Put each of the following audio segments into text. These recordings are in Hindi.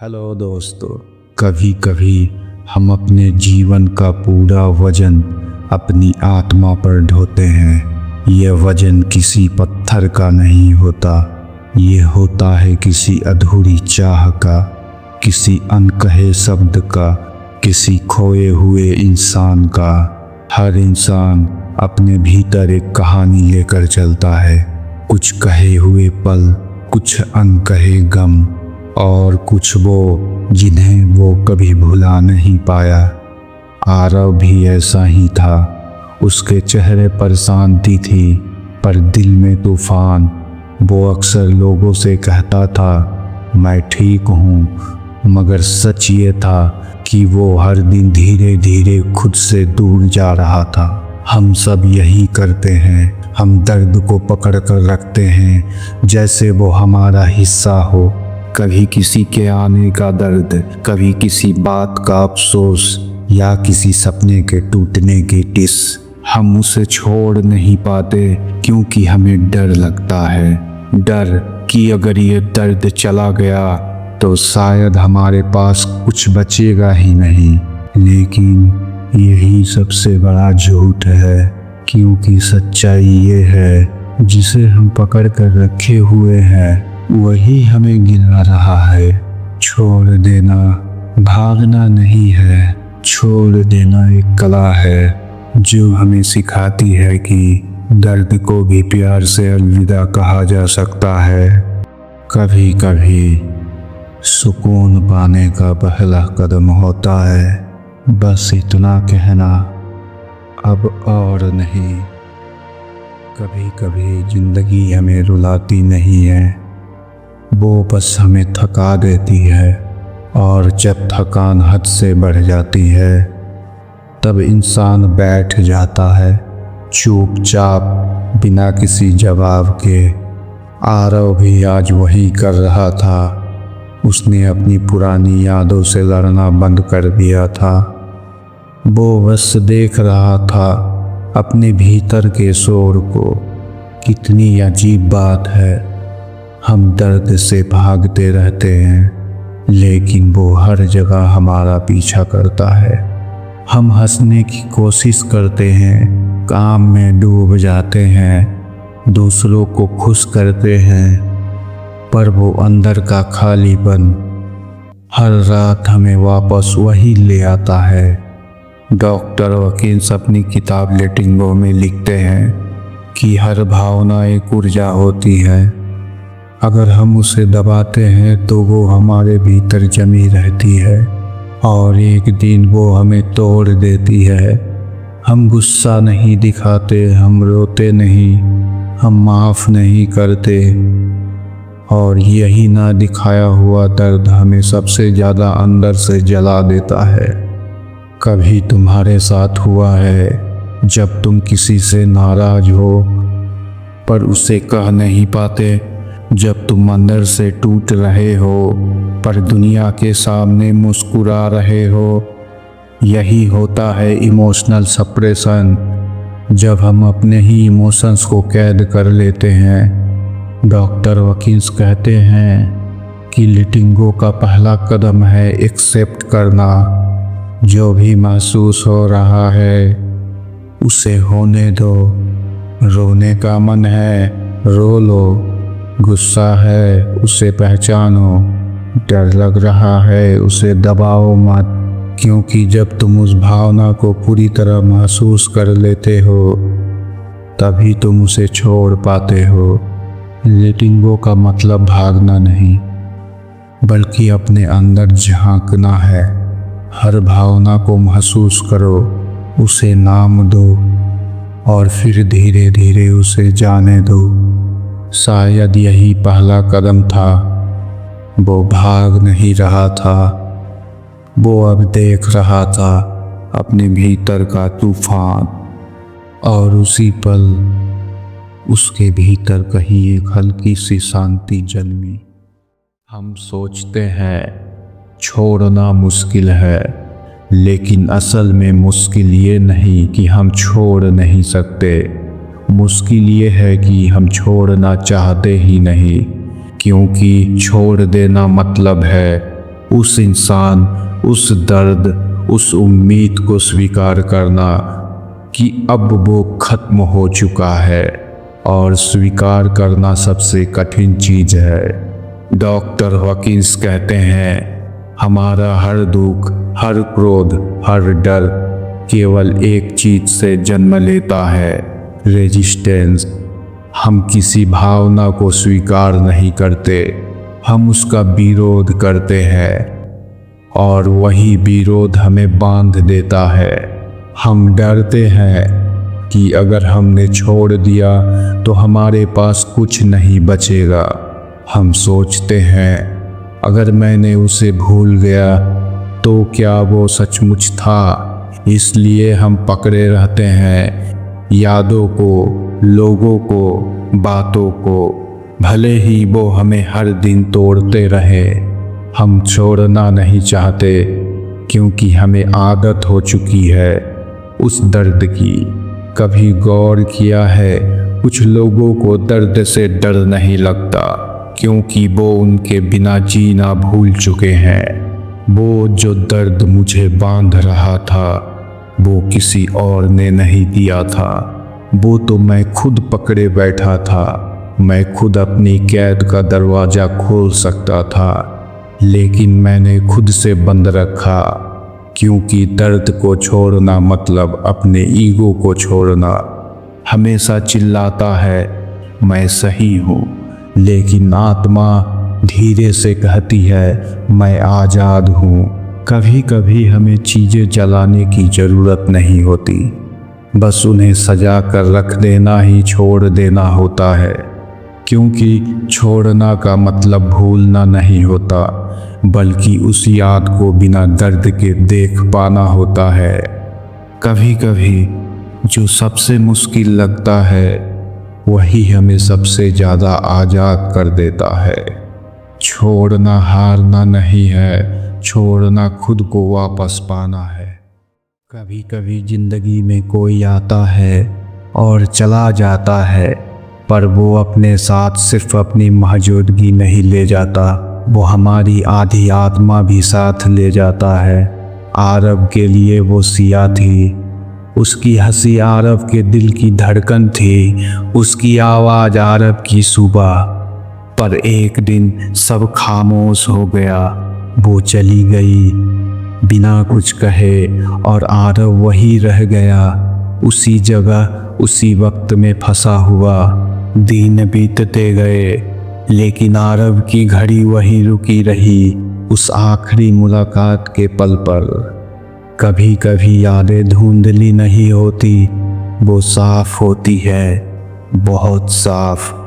हेलो दोस्तों, कभी कभी हम अपने जीवन का पूरा वजन अपनी आत्मा पर ढोते हैं। यह वजन किसी पत्थर का नहीं होता, ये होता है किसी अधूरी चाह का, किसी अनकहे शब्द का, किसी खोए हुए इंसान का। हर इंसान अपने भीतर एक कहानी लेकर चलता है, कुछ कहे हुए पल, कुछ अनकहे गम और कुछ वो जिन्हें वो कभी भुला नहीं पाया। आरव भी ऐसा ही था, उसके चेहरे पर शांति थी पर दिल में तूफान। वो अक्सर लोगों से कहता था मैं ठीक हूँ, मगर सच ये था कि वो हर दिन धीरे धीरे खुद से दूर जा रहा था। हम सब यही करते हैं, हम दर्द को पकड़ कर रखते हैं जैसे वो हमारा हिस्सा हो। कभी किसी के आने का दर्द, कभी किसी बात का अफसोस या किसी सपने के टूटने की टिस। हम उसे छोड़ नहीं पाते क्योंकि हमें डर लगता है, डर कि अगर ये दर्द चला गया तो शायद हमारे पास कुछ बचेगा ही नहीं। लेकिन यही सबसे बड़ा झूठ है, क्योंकि सच्चाई ये है जिसे हम पकड़ कर रखे हुए हैं वही हमें गिरा रहा है। छोड़ देना भागना नहीं है, छोड़ देना एक कला है जो हमें सिखाती है कि दर्द को भी प्यार से अलविदा कहा जा सकता है। कभी कभी सुकून पाने का पहला कदम होता है बस इतना कहना, अब और नहीं। कभी कभी जिंदगी हमें रुलाती नहीं है, वो बस हमें थका देती है। और जब थकान हद से बढ़ जाती है तब इंसान बैठ जाता है चुपचाप, बिना किसी जवाब के। आरव भी आज वही कर रहा था, उसने अपनी पुरानी यादों से लड़ना बंद कर दिया था। वो बस देख रहा था अपने भीतर के शोर को। कितनी अजीब बात है, हम दर्द से भागते रहते हैं लेकिन वो हर जगह हमारा पीछा करता है। हम हंसने की कोशिश करते हैं, काम में डूब जाते हैं, दूसरों को खुश करते हैं, पर वो अंदर का खालीपन हर रात हमें वापस वही ले आता है। डॉक्टर वकील्स अपनी किताब लेटिंग गो में लिखते हैं कि हर भावना एक ऊर्जा होती है, अगर हम उसे दबाते हैं तो वो हमारे भीतर जमी रहती है और एक दिन वो हमें तोड़ देती है। हम गुस्सा नहीं दिखाते, हम रोते नहीं, हम माफ़ नहीं करते, और यही ना दिखाया हुआ दर्द हमें सबसे ज़्यादा अंदर से जला देता है। कभी तुम्हारे साथ हुआ है जब तुम किसी से नाराज हो पर उसे कह नहीं पाते, जब तुम अंदर से टूट रहे हो पर दुनिया के सामने मुस्कुरा रहे हो? यही होता है इमोशनल सप्रेशन, जब हम अपने ही इमोशंस को कैद कर लेते हैं। डॉक्टर वकील्स कहते हैं कि लेटिंग गो का पहला कदम है एक्सेप्ट करना। जो भी महसूस हो रहा है उसे होने दो। रोने का मन है, रो लो। गुस्सा है, उसे पहचानो। डर लग रहा है, उसे दबाओ मत, क्योंकि जब तुम उस भावना को पूरी तरह महसूस कर लेते हो तभी तुम उसे छोड़ पाते हो। लेटिंग गो का मतलब भागना नहीं, बल्कि अपने अंदर झांकना है। हर भावना को महसूस करो, उसे नाम दो और फिर धीरे धीरे उसे जाने दो। शायद यही पहला कदम था। वो भाग नहीं रहा था, वो अब देख रहा था अपने भीतर का तूफान, और उसी पल उसके भीतर कहीं एक हल्की सी शांति जन्मी। हम सोचते हैं छोड़ना मुश्किल है, लेकिन असल में मुश्किल ये नहीं कि हम छोड़ नहीं सकते, मुश्किल ये है कि हम छोड़ना चाहते ही नहीं। क्योंकि छोड़ देना मतलब है उस इंसान, उस दर्द, उस उम्मीद को स्वीकार करना कि अब वो खत्म हो चुका है। और स्वीकार करना सबसे कठिन चीज है। डॉक्टर हॉकिंस कहते हैं हमारा हर दुख, हर क्रोध, हर डर केवल एक चीज से जन्म लेता है, रेजिस्टेंस। हम किसी भावना को स्वीकार नहीं करते, हम उसका विरोध करते हैं और वही विरोध हमें बांध देता है। हम डरते हैं कि अगर हमने छोड़ दिया तो हमारे पास कुछ नहीं बचेगा। हम सोचते हैं अगर मैंने उसे भूल गया तो क्या वो सचमुच था। इसलिए हम पकड़े रहते हैं यादों को, लोगों को, बातों को, भले ही वो हमें हर दिन तोड़ते रहे। हम छोड़ना नहीं चाहते क्योंकि हमें आदत हो चुकी है उस दर्द की। कभी गौर किया है कुछ लोगों को दर्द से डर नहीं लगता क्योंकि वो उनके बिना जीना भूल चुके हैं। वो जो दर्द मुझे बांध रहा था वो किसी और ने नहीं दिया था, वो तो मैं खुद पकड़े बैठा था। मैं खुद अपनी कैद का दरवाज़ा खोल सकता था लेकिन मैंने खुद से बंद रखा क्योंकि दर्द को छोड़ना मतलब अपने ईगो को छोड़ना। हमेशा चिल्लाता है मैं सही हूँ, लेकिन आत्मा धीरे से कहती है मैं आज़ाद हूँ। कभी कभी हमें चीज़ें जलाने की ज़रूरत नहीं होती, बस उन्हें सजा कर रख देना ही छोड़ देना होता है। क्योंकि छोड़ना का मतलब भूलना नहीं होता, बल्कि उस याद को बिना दर्द के देख पाना होता है। कभी कभी जो सबसे मुश्किल लगता है वही हमें सबसे ज़्यादा आज़ाद कर देता है। छोड़ना हारना नहीं है, छोड़ना खुद को वापस पाना है। कभी कभी ज़िंदगी में कोई आता है और चला जाता है, पर वो अपने साथ सिर्फ अपनी मौजूदगी नहीं ले जाता, वो हमारी आधी आत्मा भी साथ ले जाता है। आरव के लिए वो सिया थी, उसकी हंसी आरव के दिल की धड़कन थी, उसकी आवाज़ आरव की सुबह। पर एक दिन सब खामोश हो गया, वो चली गई बिना कुछ कहे और आरव वही रह गया, उसी जगह उसी वक्त में फंसा हुआ। दिन बीतते गए लेकिन आरव की घड़ी वहीं रुकी रही, उस आखिरी मुलाकात के पल पर। कभी कभी यादें धुंधली नहीं होती, वो साफ होती है, बहुत साफ।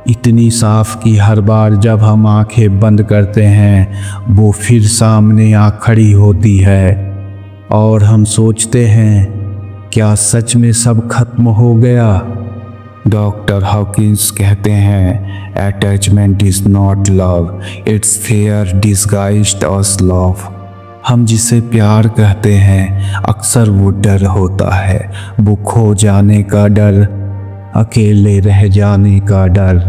इतनी साफ कि हर बार जब हम आंखें बंद करते हैं वो फिर सामने आ खड़ी होती है और हम सोचते हैं क्या सच में सब खत्म हो गया। डॉक्टर हॉकिंस कहते हैं attachment is not love, it's fear disguised as love. हम जिसे प्यार कहते हैं अक्सर वो डर होता है, वो खो जाने का डर, अकेले रह जाने का डर।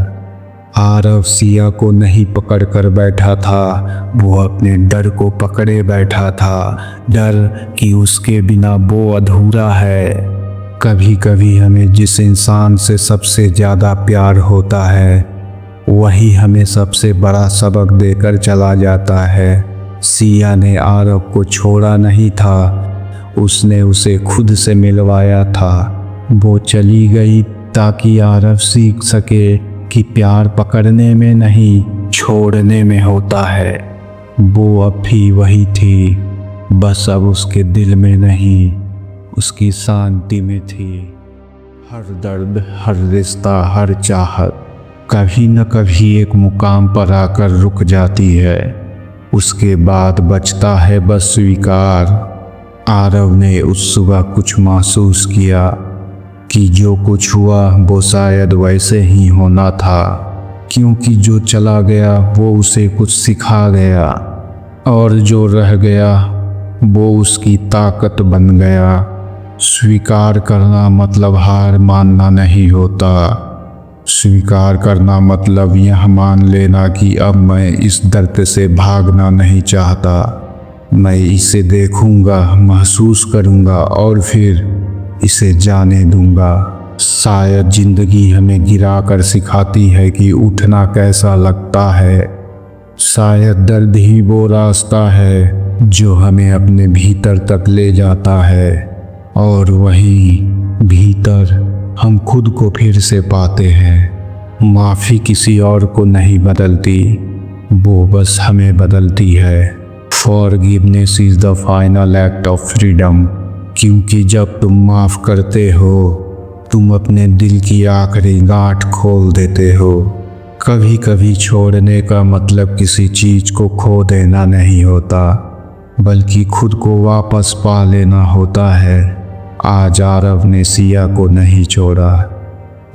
आरव सिया को नहीं पकड़ कर बैठा था, वो अपने डर को पकड़े बैठा था, डर कि उसके बिना वो अधूरा है। कभी कभी हमें जिस इंसान से सबसे ज़्यादा प्यार होता है वही हमें सबसे बड़ा सबक देकर चला जाता है। सिया ने आरव को छोड़ा नहीं था, उसने उसे खुद से मिलवाया था। वो चली गई ताकि आरव सीख सके कि प्यार पकड़ने में नहीं छोड़ने में होता है। वो अब भी वही थी, बस अब उसके दिल में नहीं, उसकी शांति में थी। हर दर्द, हर रिश्ता, हर चाहत कभी न कभी एक मुकाम पर आकर रुक जाती है, उसके बाद बचता है बस स्वीकार। आरव ने उस सुबह कुछ महसूस किया कि जो कुछ हुआ वो शायद वैसे ही होना था, क्योंकि जो चला गया वो उसे कुछ सिखा गया और जो रह गया वो उसकी ताकत बन गया। स्वीकार करना मतलब हार मानना नहीं होता, स्वीकार करना मतलब यह मान लेना कि अब मैं इस दर्द से भागना नहीं चाहता। मैं इसे देखूंगा, महसूस करूंगा और फिर इसे जाने दूंगा। शायद जिंदगी हमें गिराकर सिखाती है कि उठना कैसा लगता है। शायद दर्द ही वो रास्ता है जो हमें अपने भीतर तक ले जाता है, और वहीं भीतर हम खुद को फिर से पाते हैं। माफ़ी किसी और को नहीं बदलती, वो बस हमें बदलती है। Forgiveness is the final act of freedom, क्योंकि जब तुम माफ़ करते हो तुम अपने दिल की आखिरी गांठ खोल देते हो। कभी कभी छोड़ने का मतलब किसी चीज़ को खो देना नहीं होता, बल्कि खुद को वापस पा लेना होता है। आज आरव ने सिया को नहीं छोड़ा,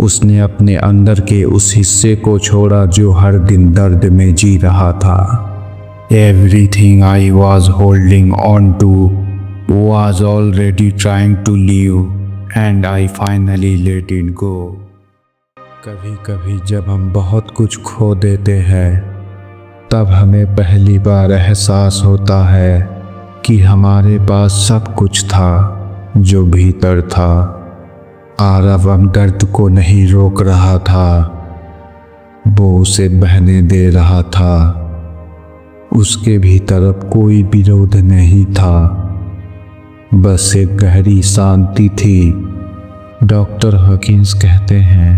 उसने अपने अंदर के उस हिस्से को छोड़ा जो हर दिन दर्द में जी रहा था। Everything I was holding on to was already trying to leave, and I finally let it go. कभी कभी जब हम बहुत कुछ खो देते हैं तब हमें पहली बार एहसास होता है कि हमारे पास सब कुछ था जो भीतर था। आरव अब दर्द को नहीं रोक रहा था, वो उसे बहने दे रहा था। उसके भीतर अब कोई विरोध नहीं था, बस एक गहरी शांति थी। डॉक्टर हॉकिंस कहते हैं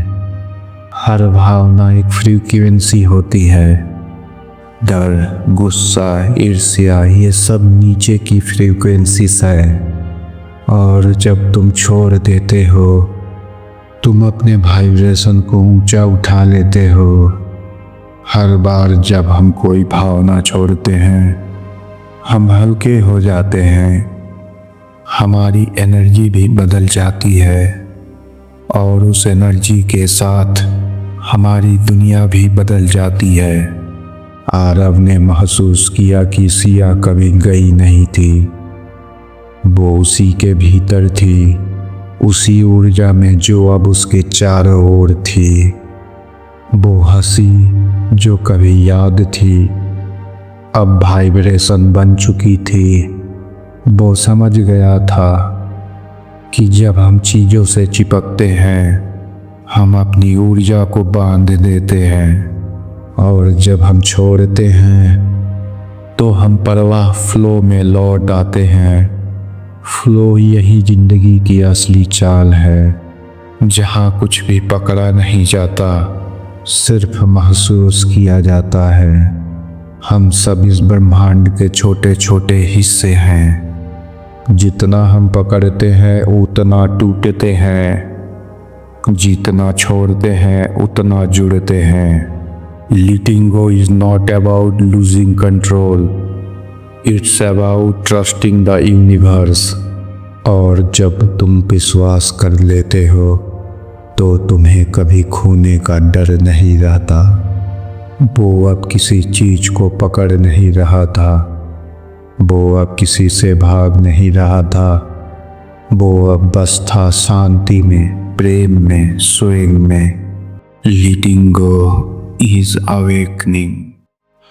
हर भावना एक फ्रीक्वेंसी होती है। डर, गुस्सा, ईर्ष्या, ये सब नीचे की फ्रीक्वेंसीज है, और जब तुम छोड़ देते हो तुम अपने वाइब्रेशन को ऊंचा उठा लेते हो। हर बार जब हम कोई भावना छोड़ते हैं हम हल्के हो जाते हैं, हमारी एनर्जी भी बदल जाती है, और उस एनर्जी के साथ हमारी दुनिया भी बदल जाती है। आरव ने महसूस किया कि सिया कभी गई नहीं थी, वो उसी के भीतर थी, उसी ऊर्जा में जो अब उसके चारों ओर थी। वो हंसी जो कभी याद थी अब वाइब्रेशन बन चुकी थी। वो समझ गया था कि जब हम चीज़ों से चिपकते हैं हम अपनी ऊर्जा को बांध देते हैं, और जब हम छोड़ते हैं तो हम प्रवाह फ्लो में लौट आते हैं। फ्लो यही जिंदगी की असली चाल है, जहाँ कुछ भी पकड़ा नहीं जाता, सिर्फ महसूस किया जाता है। हम सब इस ब्रह्मांड के छोटे छोटे हिस्से हैं। जितना हम पकड़ते हैं उतना टूटते हैं, जितना छोड़ते हैं उतना जुड़ते हैं। Letting go is not about losing control, it's about trusting the universe। और जब तुम विश्वास कर लेते हो तो तुम्हें कभी खोने का डर नहीं रहता। वो अब किसी चीज़ को पकड़ नहीं रहा था, वो अब किसी से भाग नहीं रहा था, वो अब बस था शांति में, प्रेम में, स्वयं में। लीटिंग गो इज अवेकनिंग।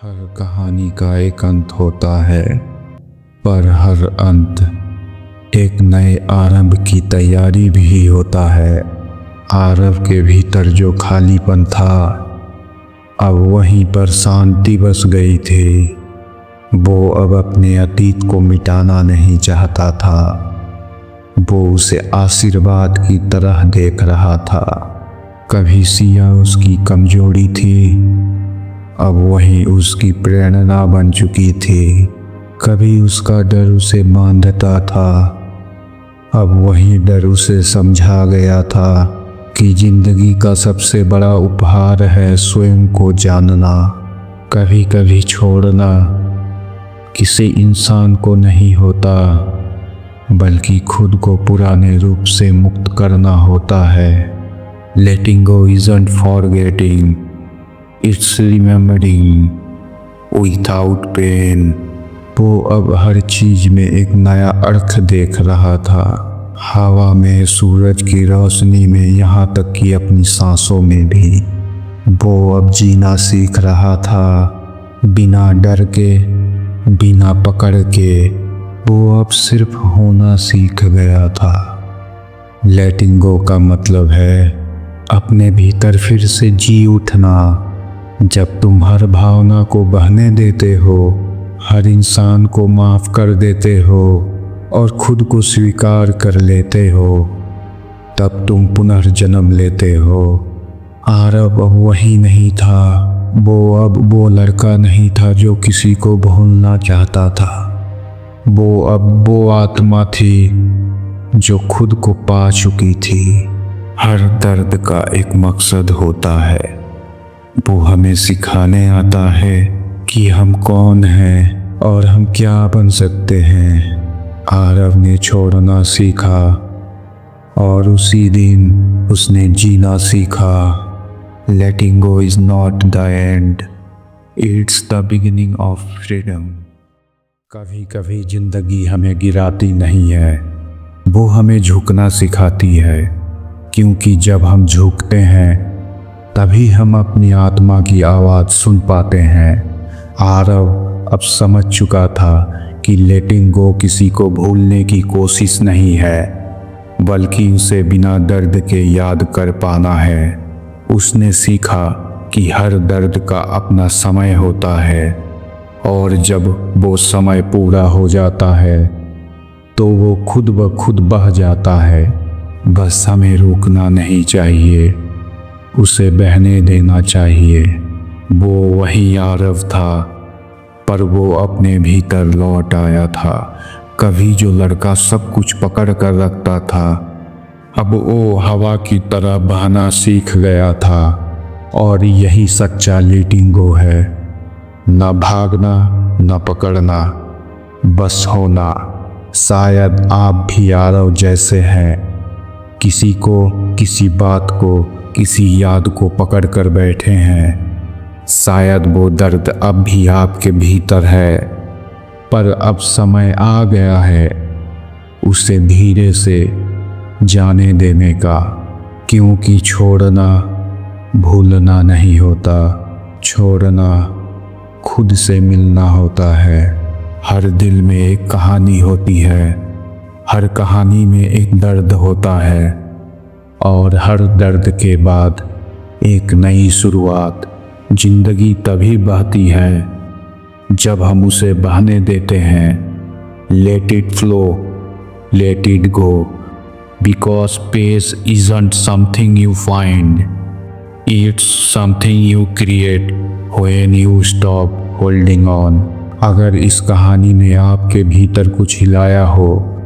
हर कहानी का एक अंत होता है, पर हर अंत एक नए आरंभ की तैयारी भी होता है। आरव के भीतर जो खालीपन था अब वहीं पर शांति बस गई थी। वो अब अपने अतीत को मिटाना नहीं चाहता था, वो उसे आशीर्वाद की तरह देख रहा था। कभी सिया उसकी कमजोरी थी, अब वही उसकी प्रेरणा बन चुकी थी। कभी उसका डर उसे बांधता था, अब वही डर उसे समझा गया था कि जिंदगी का सबसे बड़ा उपहार है स्वयं को जानना। कभी कभी छोड़ना किसी इंसान को नहीं होता, बल्कि खुद को पुराने रूप से मुक्त करना होता है। Letting go isn't forgetting, it's remembering without pain. वो अब हर चीज में एक नया अर्थ देख रहा था। हवा में, सूरज की रोशनी में, यहाँ तक कि अपनी सांसों में भी। वो अब जीना सीख रहा था, बिना डर के, बिना पकड़ के। वो अब सिर्फ होना सीख गया था। लेटिंग गो का मतलब है अपने भीतर फिर से जी उठना। जब तुम हर भावना को बहने देते हो, हर इंसान को माफ़ कर देते हो और खुद को स्वीकार कर लेते हो, तब तुम पुनर्जन्म लेते हो। आरव अब वही नहीं था। वो अब वो लड़का नहीं था जो किसी को भूलना चाहता था। वो अब वो आत्मा थी जो खुद को पा चुकी थी। हर दर्द का एक मकसद होता है। वो हमें सिखाने आता है कि हम कौन हैं और हम क्या बन सकते हैं। आरव ने छोड़ना सीखा और उसी दिन उसने जीना सीखा। Letting go is not the end, it's the beginning of freedom. कभी कभी जिंदगी हमें गिराती नहीं है, वो हमें झुकना सिखाती है। क्योंकि जब हम झुकते हैं तभी हम अपनी आत्मा की आवाज़ सुन पाते हैं। आरव अब समझ चुका था कि लेटिंग गो किसी को भूलने की कोशिश नहीं है, बल्कि उसे बिना दर्द के याद कर पाना है। उसने सीखा कि हर दर्द का अपना समय होता है और जब वो समय पूरा हो जाता है तो वो खुद ब खुद बह जाता है। बस हमें रुकना नहीं चाहिए, उसे बहने देना चाहिए। वो वही आरव था, पर वो अपने भीतर लौट आया था। कभी जो लड़का सब कुछ पकड़ कर रखता था, अब वो हवा की तरह बहना सीख गया था। और यही सच्चा लेटिंग गो है। न भागना, न पकड़ना, बस होना। शायद आप भी आरव जैसे हैं, किसी को, किसी बात को, किसी याद को पकड़ कर बैठे हैं। शायद वो दर्द अब भी आपके भीतर है, पर अब समय आ गया है उसे धीरे से जाने देने का। क्योंकि छोड़ना भूलना नहीं होता, छोड़ना खुद से मिलना होता है। हर दिल में एक कहानी होती है, हर कहानी में एक दर्द होता है और हर दर्द के बाद एक नई शुरुआत। जिंदगी तभी बहती है जब हम उसे बहने देते हैं। Let it flow, let it go, because space isn't something you find, it's something you create when you stop holding on। अगर इस कहानी ने आपके भीतर कुछ हिलाया हो,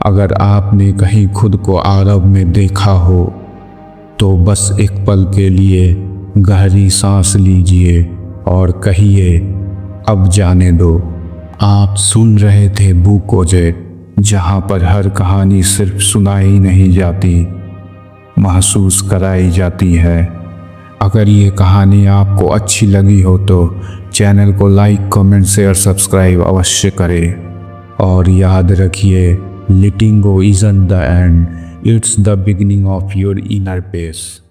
अगर आपने कहीं खुद को आरव में देखा हो, तो बस एक पल के लिए गहरी सांस लीजिए और कहिए, अब जाने दो। आप सुन रहे थे बुक ओजेट, जहाँ पर हर कहानी सिर्फ सुनाई नहीं जाती, महसूस कराई जाती है। अगर ये कहानी आपको अच्छी लगी हो तो चैनल को लाइक, कमेंट, शेयर, सब्सक्राइब अवश्य करें। और याद रखिए, letting go isn't the end, it's the beginning of your inner piece.